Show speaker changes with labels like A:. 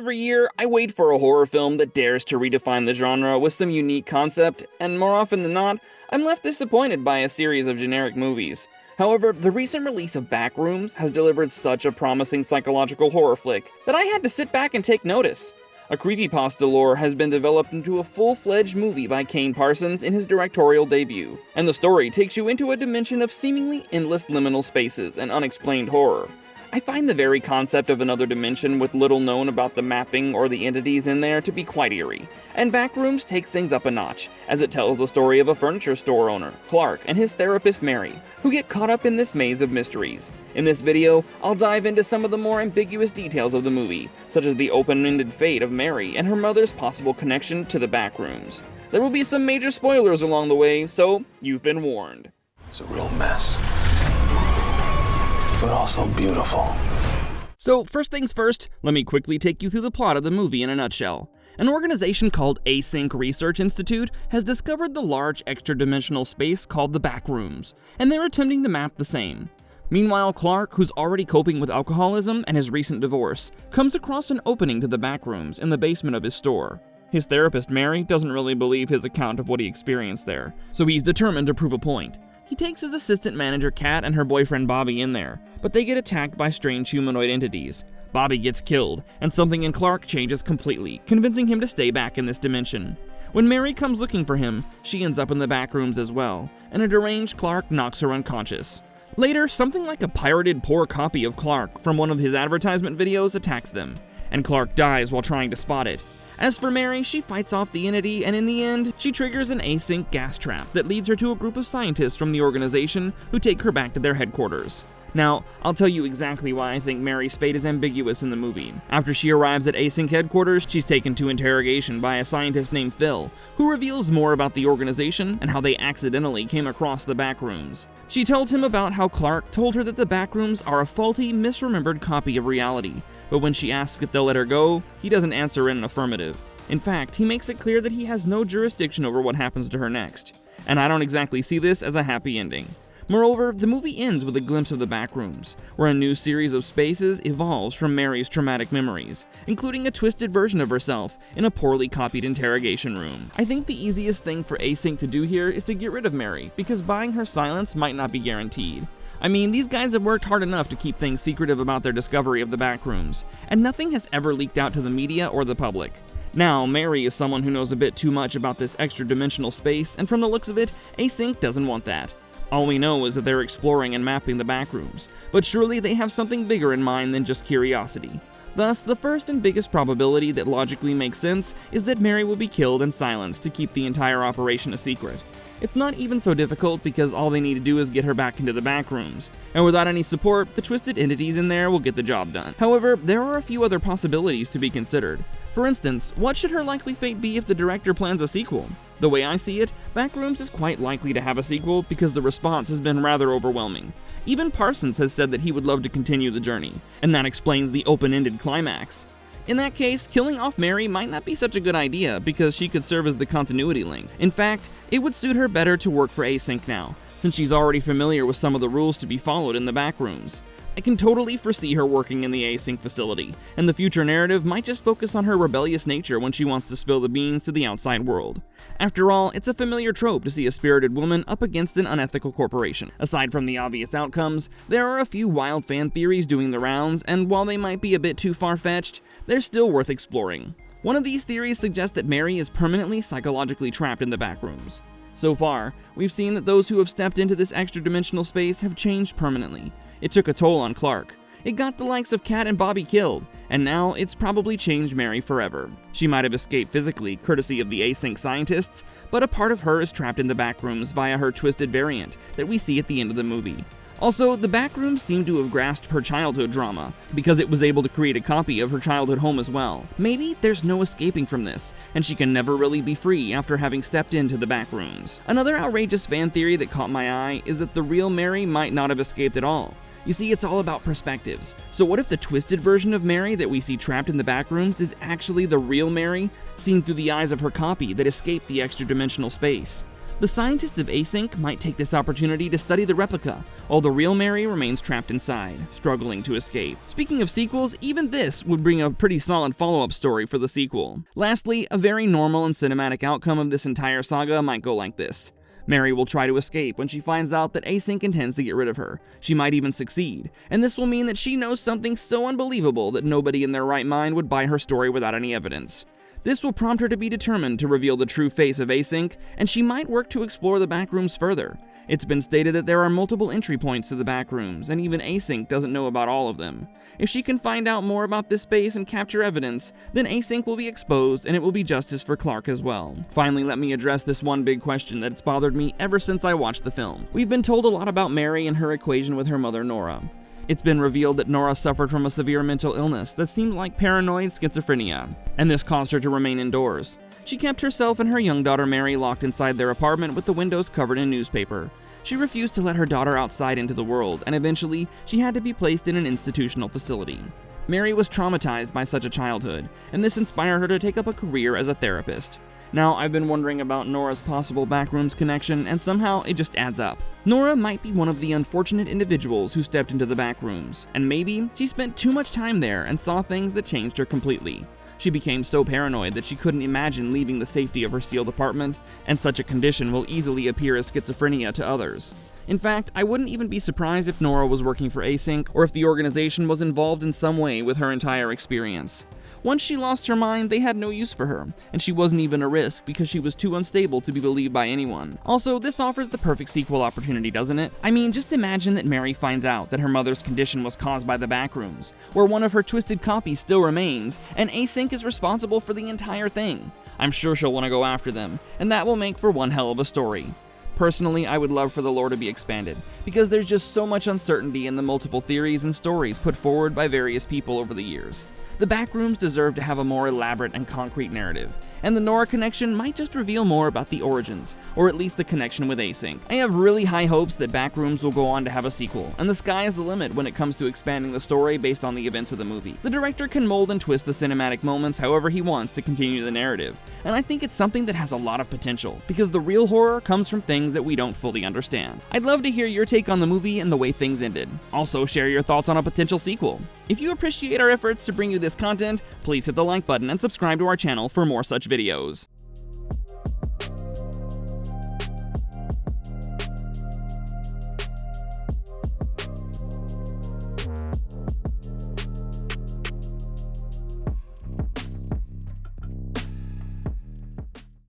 A: Every year, I wait for a horror film that dares to redefine the genre with some unique concept, and more often than not, I'm left disappointed by a series of generic movies. However, the recent release of Backrooms has delivered such a promising psychological horror flick that I had to sit back and take notice. A Creepypasta lore has been developed into a full-fledged movie by Kane Parsons in his directorial debut, and the story takes you into a dimension of seemingly endless liminal spaces and unexplained horror. I find the very concept of another dimension with little known about the mapping or the entities in there to be quite eerie, and Backrooms takes things up a notch, as it tells the story of a furniture store owner, Clark, and his therapist Mary, who get caught up in this maze of mysteries. In this video, I'll dive into some of the more ambiguous details of the movie, such as the open-ended fate of Mary and her mother's possible connection to the Backrooms. There will be some major spoilers along the way, so you've been warned.
B: It's a real mess, but also beautiful.
A: So first things first, let me quickly take you through the plot of the movie in a nutshell. An organization called Async Research Institute has discovered the large extra-dimensional space called the Backrooms, and they're attempting to map the same. Meanwhile, Clark, who's already coping with alcoholism and his recent divorce, comes across an opening to the Backrooms in the basement of his store. His therapist Mary doesn't really believe his account of what he experienced there, so he's determined to prove a point. He takes his assistant manager Kat and her boyfriend Bobby in there, but they get attacked by strange humanoid entities. Bobby gets killed, and something in Clark changes completely, convincing him to stay back in this dimension. When Mary comes looking for him, she ends up in the Backrooms as well, and a deranged Clark knocks her unconscious. Later, something like a pirated poor copy of Clark from one of his advertisement videos attacks them, and Clark dies while trying to spot it. As for Mary, she fights off the entity, and in the end, she triggers an async gas trap that leads her to a group of scientists from the organization who take her back to their headquarters. Now, I'll tell you exactly why I think Mary Spade is ambiguous in the movie. After she arrives at Async headquarters, she's taken to interrogation by a scientist named Phil, who reveals more about the organization and how they accidentally came across the Backrooms. She tells him about how Clark told her that the Backrooms are a faulty, misremembered copy of reality, but when she asks if they'll let her go, he doesn't answer in an affirmative. In fact, he makes it clear that he has no jurisdiction over what happens to her next. And I don't exactly see this as a happy ending. Moreover, the movie ends with a glimpse of the Backrooms, where a new series of spaces evolves from Mary's traumatic memories, including a twisted version of herself in a poorly copied interrogation room. I think the easiest thing for Async to do here is to get rid of Mary, because buying her silence might not be guaranteed. I mean, these guys have worked hard enough to keep things secretive about their discovery of the Backrooms, and nothing has ever leaked out to the media or the public. Now, Mary is someone who knows a bit too much about this extra-dimensional space, and from the looks of it, Async doesn't want that. All we know is that they're exploring and mapping the Backrooms, but surely they have something bigger in mind than just curiosity. Thus, the first and biggest probability that logically makes sense is that Mary will be killed and silenced to keep the entire operation a secret. It's not even so difficult because all they need to do is get her back into the Backrooms, and without any support, the twisted entities in there will get the job done. However, there are a few other possibilities to be considered. For instance, what should her likely fate be if the director plans a sequel? The way I see it, Backrooms is quite likely to have a sequel because the response has been rather overwhelming. Even Parsons has said that he would love to continue the journey, and that explains the open-ended climax. In that case, killing off Mary might not be such a good idea because she could serve as the continuity link. In fact, it would suit her better to work for Async now, since she's already familiar with some of the rules to be followed in the Backrooms. I can totally foresee her working in the Async facility, and the future narrative might just focus on her rebellious nature when she wants to spill the beans to the outside world. After all, it's a familiar trope to see a spirited woman up against an unethical corporation. Aside from the obvious outcomes, there are a few wild fan theories doing the rounds, and while they might be a bit too far-fetched, they're still worth exploring. One of these theories suggests that Mary is permanently psychologically trapped in the Backrooms. So far, we've seen that those who have stepped into this extra-dimensional space have changed permanently. It took a toll on Clark. It got the likes of Kat and Bobby killed, and now it's probably changed Mary forever. She might have escaped physically, courtesy of the Async scientists, but a part of her is trapped in the Backrooms via her twisted variant that we see at the end of the movie. Also, the Backrooms seem to have grasped her childhood drama, because it was able to create a copy of her childhood home as well. Maybe there's no escaping from this, and she can never really be free after having stepped into the Backrooms. Another outrageous fan theory that caught my eye is that the real Mary might not have escaped at all. You see, it's all about perspectives. So what if the twisted version of Mary that we see trapped in the Backrooms is actually the real Mary, seen through the eyes of her copy that escaped the extra-dimensional space? The scientists of Async might take this opportunity to study the replica, while the real Mary remains trapped inside, struggling to escape. Speaking of sequels, even this would bring a pretty solid follow-up story for the sequel. Lastly, a very normal and cinematic outcome of this entire saga might go like this. Mary will try to escape when she finds out that Async intends to get rid of her. She might even succeed, and this will mean that she knows something so unbelievable that nobody in their right mind would buy her story without any evidence. This will prompt her to be determined to reveal the true face of Async, and she might work to explore the Backrooms further. It's been stated that there are multiple entry points to the Backrooms, and even Async doesn't know about all of them. If she can find out more about this space and capture evidence, then Async will be exposed, and it will be justice for Clark as well. Finally, let me address this one big question that's bothered me ever since I watched the film. We've been told a lot about Mary and her equation with her mother Nora. It's been revealed that Nora suffered from a severe mental illness that seemed like paranoid schizophrenia, and this caused her to remain indoors. She kept herself and her young daughter Mary locked inside their apartment with the windows covered in newspaper. She refused to let her daughter outside into the world, and eventually, she had to be placed in an institutional facility. Mary was traumatized by such a childhood, and this inspired her to take up a career as a therapist. Now, I've been wondering about Nora's possible Backrooms connection, and somehow it just adds up. Nora might be one of the unfortunate individuals who stepped into the Backrooms, and maybe she spent too much time there and saw things that changed her completely. She became so paranoid that she couldn't imagine leaving the safety of her sealed apartment, and such a condition will easily appear as schizophrenia to others. In fact, I wouldn't even be surprised if Nora was working for Async, or if the organization was involved in some way with her entire experience. Once she lost her mind, they had no use for her, and she wasn't even a risk because she was too unstable to be believed by anyone. Also, this offers the perfect sequel opportunity, doesn't it? I mean, just imagine that Mary finds out that her mother's condition was caused by the Backrooms, where one of her twisted copies still remains, and Async is responsible for the entire thing. I'm sure she'll want to go after them, and that will make for one hell of a story. Personally, I would love for the lore to be expanded, because there's just so much uncertainty in the multiple theories and stories put forward by various people over the years. The Backrooms deserve to have a more elaborate and concrete narrative, and the Nora connection might just reveal more about the origins, or at least the connection with Async. I have really high hopes that Backrooms will go on to have a sequel, and the sky is the limit when it comes to expanding the story based on the events of the movie. The director can mold and twist the cinematic moments however he wants to continue the narrative, and I think it's something that has a lot of potential, because the real horror comes from things that we don't fully understand. I'd love to hear your take on the movie and the way things ended. Also, share your thoughts on a potential sequel. If you appreciate our efforts to bring you this content, please hit the like button and subscribe to our channel for more such videos.